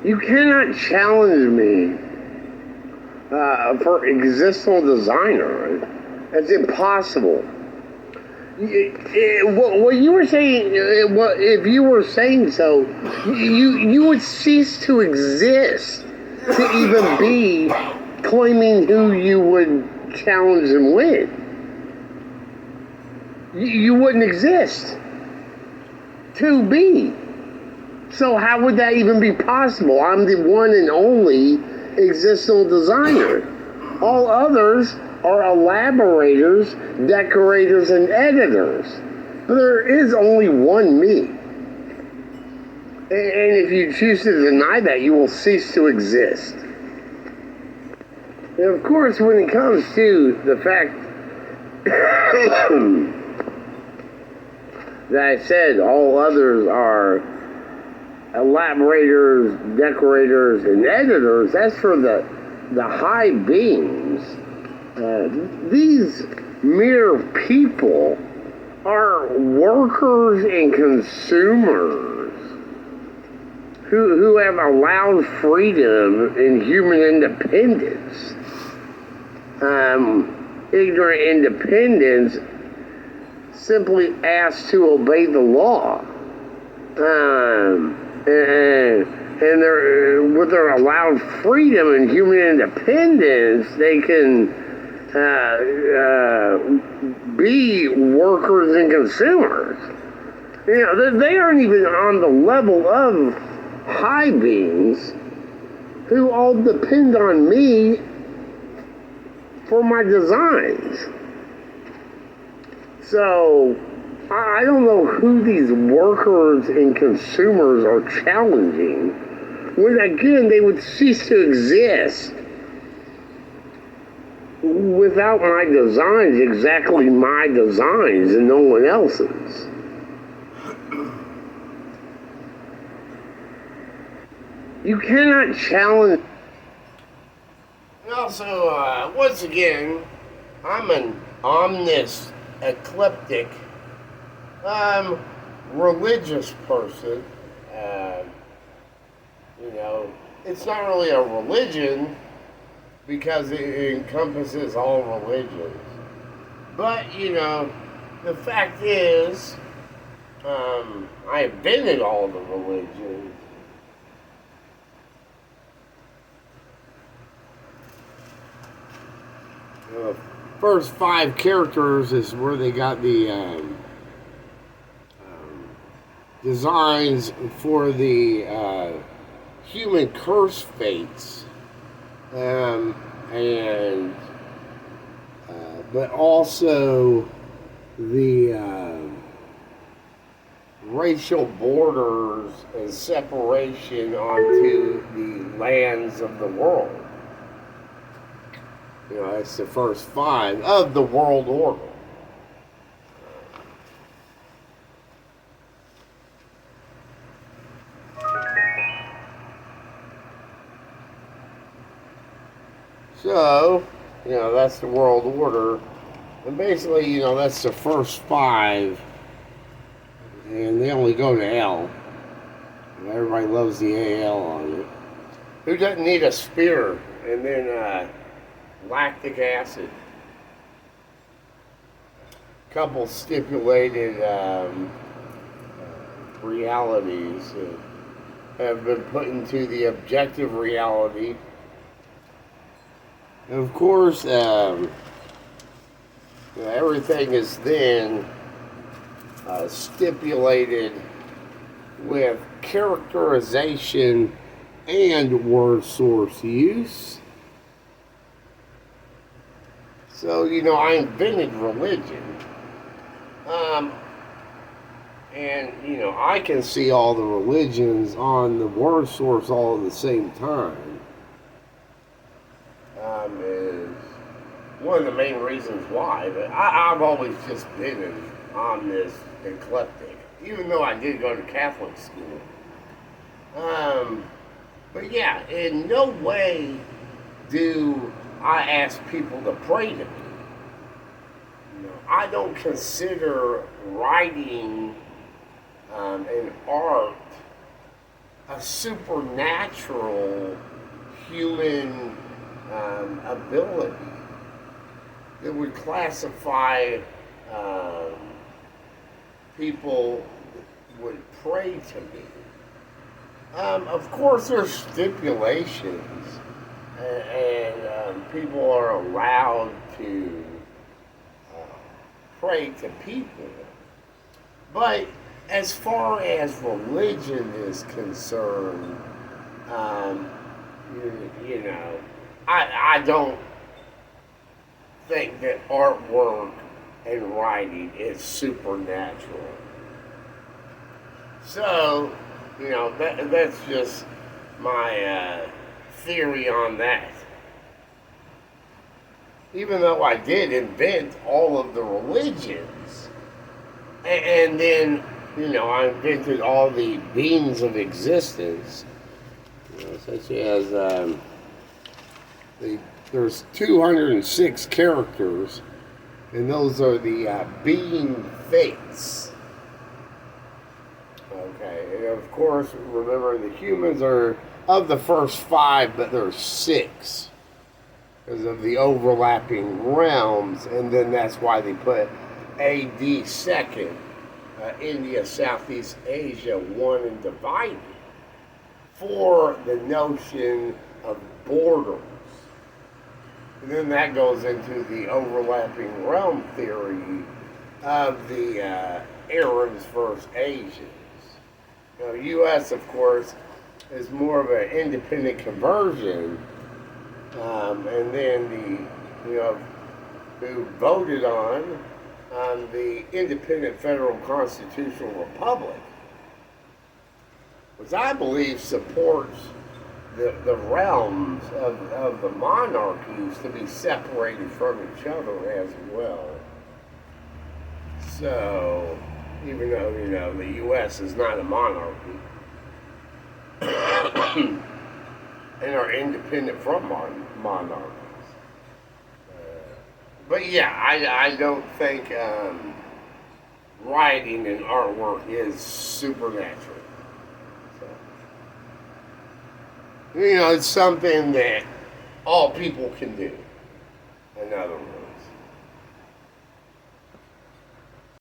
You cannot challenge me for existential designer. It's impossible. What you were saying, if you were saying so, you would cease to exist to even be claiming who you would challenge and win. You wouldn't exist to be. So how would that even be possible? I'm the one and only existential designer. All others are elaborators, decorators, and editors. But there is only one me. And if you choose to deny that, you will cease to exist. And of course, when it comes to the fact that I said all others are elaborators, decorators, and editors, that's for the high beings. These mere people are workers and consumers who have allowed freedom and human independence. Ignorant independence simply asks to obey the law. And with their allowed freedom and human independence, they can be workers and consumers. You know, they aren't even on the level of high beings who all depend on me for my designs. So I don't know who these workers and consumers are challenging when, again, they would cease to exist without my designs, exactly my designs and no one else's. You cannot challenge. And also, once again, I'm an omnis eclectic religious person. You know, it's not really a religion because it encompasses all religions. But, you know, the fact is, I have been in all the religions. The first 5 characters is where they got the designs for the human curse fates, and but also the racial borders and separation onto the lands of the world. You know, that's the first 5 of the world order. So, you know, that's the world order. And basically, you know, that's the first 5. And they only go to L. And everybody loves the AL on it. Who doesn't need a spear and then lactic acid? Couple stipulated realities have been put into the objective reality. And of course, everything is then stipulated with characterization and word source use. So, you know, I invented religion. And, you know, I can see all the religions on the word source all at the same time. Is one of the main reasons why. But I've always just been on this eclectic, even though I did go to Catholic school. But yeah, in no way do I ask people to pray to me. You know, I don't consider writing an art a a supernatural human ability that would classify people that would pray to me. Of course, there's stipulations, and people are allowed to pray to people. But as far as religion is concerned, you know, I don't think that artwork and writing is supernatural. So, you know, that's just my theory on that. Even though I did invent all of the religions, and then, you know, I invented all the beings of existence, you know, such as there's 206 characters, and those are the being fates. Okay, and of course, remember the humans are of the first 5, but there's 6 because of the overlapping realms, and then that's why they put AD second, India, Southeast Asia, 1 and divided, for the notion of borders. And then that goes into the overlapping realm theory of the Arabs versus Asians. You know, U.S., of course, is more of an independent conversion, and then the, you know, who voted on the independent federal constitutional republic, which I believe supports the realms of the monarchies to be separated from each other as well. So, even though, you know, the U.S. is not a monarchy, and are independent from monarchies. But yeah, I don't think writing and artwork is supernatural. You know, it's something that all people can do, in other words.